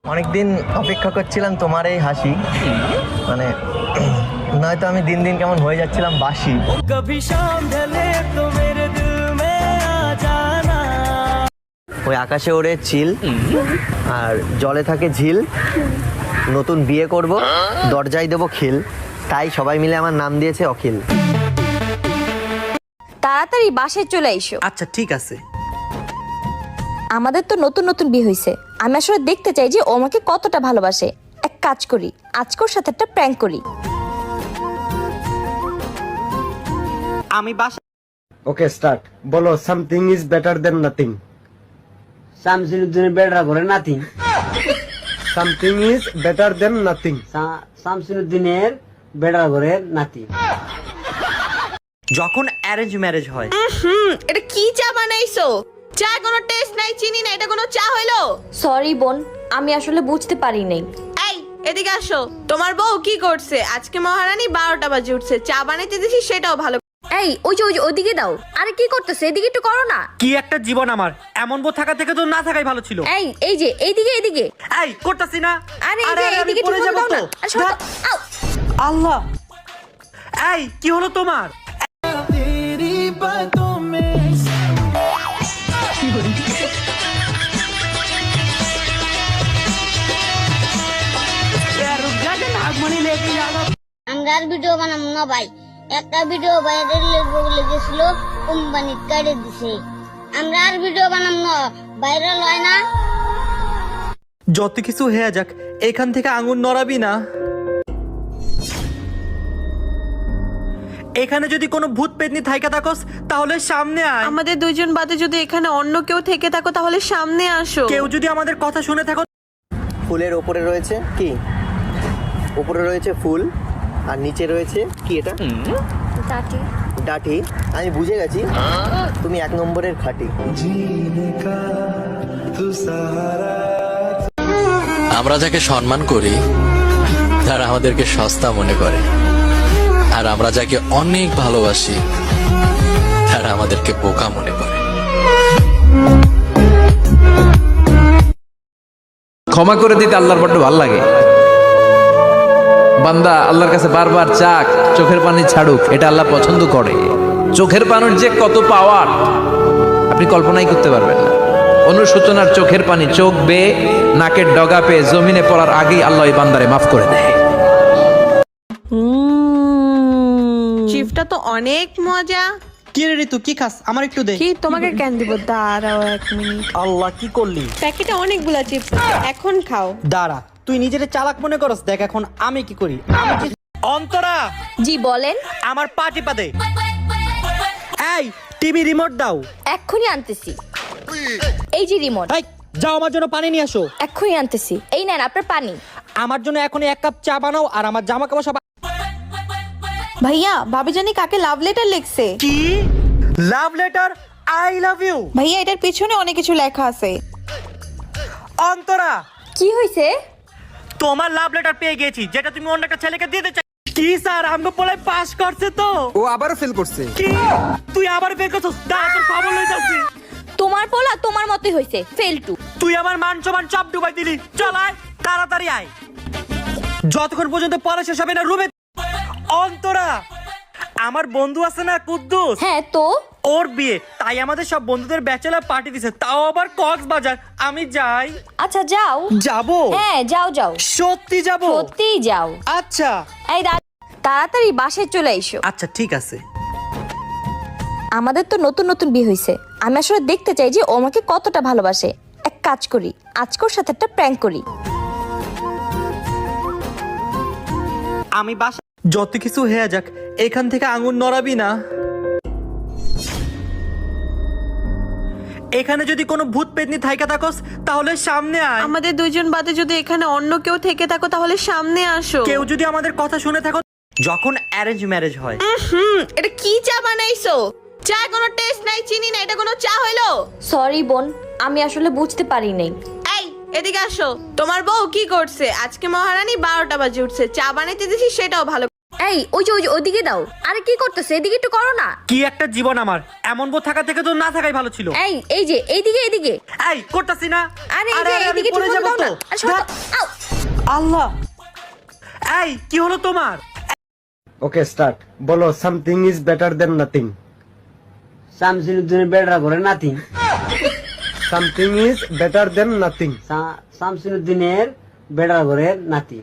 অনেকদিন অপেক্ষা করছিলাম তোমার এই হাসি, মানে নয়তো আমি দিন দিন কেমন হয়ে যাচ্ছিলাম বাসি। ওই আকাশে ওড়ে চিল আর জলে থাকে ঝিল, নতুন বিয়ে করব দরজায় দেবো খিল, তাই সবাই মিলে আমার নাম দিয়েছে অখিল। তাড়াতাড়ি বাসায় চলে এসো। আচ্ছা ঠিক আছে। আমাদের তো নতুন নতুন বিয়ে হয়েছে, আমি আসলে দেখতে চাই যে ও আমাকে কতটা ভালোবাসে। এক কাজ করি, আজকে ওর সাথে একটা প্র্যাঙ্ক করি। আমি বাসা ওকে স্টার্ট। বলো something is better than nothing. শামসুদ্দিনের বেড়া করে নাতি। Something is better than nothing. শামসুদ্দিনের বেড়া করে নাতি। যখন অ্যারেঞ্জ ম্যারেজ হয়, এটা কি চা বানাইছো? চা কোনো টেস্ট নাই, চিনি না, এটা কোনো চা হইলো? সরি বোন, আমি আসলে বুঝতে পারি নাই। এই এদিকে আসো। তোমার বউ কি করছে? আজকে মহারানী 12টা বাজে উঠছে, চা বানাইতে দিছি সেটাও ভালো। এই ওই যে ওইদিকে দাও। আরে কি করতেছে? এদিকে একটু করো না। কি একটা জীবন আমার, এমন বউ থাকা থেকে তো না থাকাই ভালো ছিল। এই যে এইদিকে এইদিকে। এই করতাছি না। আরে এই যে আমি এইদিকে একটু পড়ে করে যাবো দাও না। তো। আরে সরো তো। আউ! আল্লাহ, এই কি হলো তোমার? আমরা আর ভিডিও বানাবো না ভাই, একটা ভিডিও ভাইরাল লেগেছিল, কোম্পানি কেটে দিছে। আমরা আর ভিডিও বানাবো না, ভাইরাল হয় না। যত কিছু হয়ে যাক, এখান থেকে আঙুল নড়াবি না। এখানে যদি কোনো ভূত পেতনি থাইকা থাকস তাহলে সামনে আয়। আমাদের দুইজন বাদে যদি এখানে অন্য কেউ থেকে থাকো তাহলে সামনে আসো। কেউ যদি আমাদের কথা শুনে থাকো। ফুলের ওপরে রয়েছে কি? ওপরে রয়েছে ফুল আর নিচে রয়েছে কি? এটা ডাঁটি। আমি বুঝে গেছি তুমি 1 নম্বরের খাঁটি। আমরা যাকে সম্মান করি তারা আমাদেরকে সস্তা মনে করে, আর আমরা যাকে অনেক ভালোবাসি তারা আমাদেরকে বোকা মনে করে। ক্ষমা করে দিতে আল্লাহর বড্ড ভালো লাগে। বান্দা আল্লাহর কাছে বারবার চাক, চোখের পানি ছাড়ুক, এটা আল্লাহ পছন্দ করে। চোখের পানির যে কত পাওয়ার আপনি কল্পনাই করতে পারবেন না। অনুশোচনার চোখের পানি চোখ বেয়ে নাকের ডগা পেয়ে জমিনে পড়ার আগেই আল্লাহ এই বান্দারে মাফ করে দেয়। চিপটা তো অনেক মজা। কি রে ঋতু, কি খাস? আমার একটু দে। কি তোমাকে কেন দিব? দাঁড়াও 1 মিনিট। আল্লাহ, কি করলি? প্যাকেটে অনেকগুলা চিপস, এখন খাও। দাঁড়া, তুই নিজের চালাক মনে করস, দেখ এখন আমি কি করি। অন্তরা, জি বলেন। আমার পা টিপা দে। এই টিভি রিমোট দাও। এক্ষুনি আনতেছি। এই যে রিমোট। এই যাও, আমার জন্য পানি নিয়ে আসো। এক্ষুনি আনতেছি। এই নেন আপনার পানি। আমার জন্য এখন 1 কাপ চা বানাও, আর আমার জামা কাপড় সব। ভাইয়া, ভাবি জানি কাকে লাভ লেটার লিখছে। কি love letter? I love you. ভাইয়া, এটার পিছনে অনেক কিছু লেখা আছে। অন্তরা, কি হইছে? তোমার লাভ লেটার পেয়ে গেছি, যেটা তুমি অন্য একটা ছেলেকে দিতে চাই। কি স্যার, আমগো পোলাই পাস করছে তো? ও আবারও ফেল করছে। কি তুই আবার ফেল করছিস? দাঁড়া, তোর খবর লইতাছি। তোমার পোলা তোমার মতই হইছে, ফেল টু। তুই আমার মান সম্মান সব ডুবাই দিলি। চল আয়, তাড়াতাড়ি আয়, যতক্ষণ পর্যন্ত পড়া শেষ হবে না রুমে। অন্তরা, আমার বন্ধু আছে না কুদ্দুস, হ্যাঁ তো ওর বিয়ে, তাই আমাদের সব বন্ধুদের ব্যাচেলার পার্টি দিছে, তাও আবার কক্সবাজার। আমি যাই? আচ্ছা যাও। যাবো? হ্যাঁ যাও যাও, সত্যি যাবো? সত্যিই যাও। আচ্ছা। এই তাড়াতাড়ি বাসায় চলে এসো। আচ্ছা ঠিক আছে। আমাদের তো নতুন নতুন বিয়ে হয়েছে, আমি আসলে দেখতে চাই যে ও আমাকে কতটা ভালোবাসে। এক কাজ করি, আজকে ওর সাথে একটা প্র্যাঙ্ক করি। আমি বাসা, যত কিছু হয়ে যাক, এখান থেকে আঙুল নড়াবি না। এখানে যদি কোনো ভূত পেতনি থাইকা থাকস তাহলে সামনে আয়। আমাদের দুইজন বাদে যদি এখানে অন্য কেউ থেকে থাকো তাহলে সামনে আসো। কেউ যদি আমাদের কথা শুনে থাকো। যখন অ্যারেঞ্জ ম্যারেজ হয়, এটা কি চা বানাইছো? চা কোনো টেস্ট নাই, চিনি না, এটা কোনো চা হইলো? সরি বোন, আমি আসলে বুঝতে পারি নাই। এই এদিকে আসো। তোমার বউ কি করছে? আজকে মহারানী 12টা বাজে উঠছে, চা বানাইতে দিছি সেটাও ভালো। এই ওই যে ওইদিকে দাও। আরে কি করতেছে, এদিকে একটু করো না। কি একটা জীবন আমার, এমন বউ থাকা থেকে তো না থাকাই ভালো ছিল। এই যে এইদিকে। এই করতাছি না। আরে এই যে আমি এইদিকে পড়ে ঠিক যাবো মতো দাও তো। না। আরে সরো তো। আউ! আল্লাহ, এই কি হলো তোমার? Okay, start. বলো something is better than nothing. শামসুদ্দিনের বেড়া ঘরে নাতি। Something is better than nothing. শামসুদ্দিনের বেড়া ঘরে নাতি।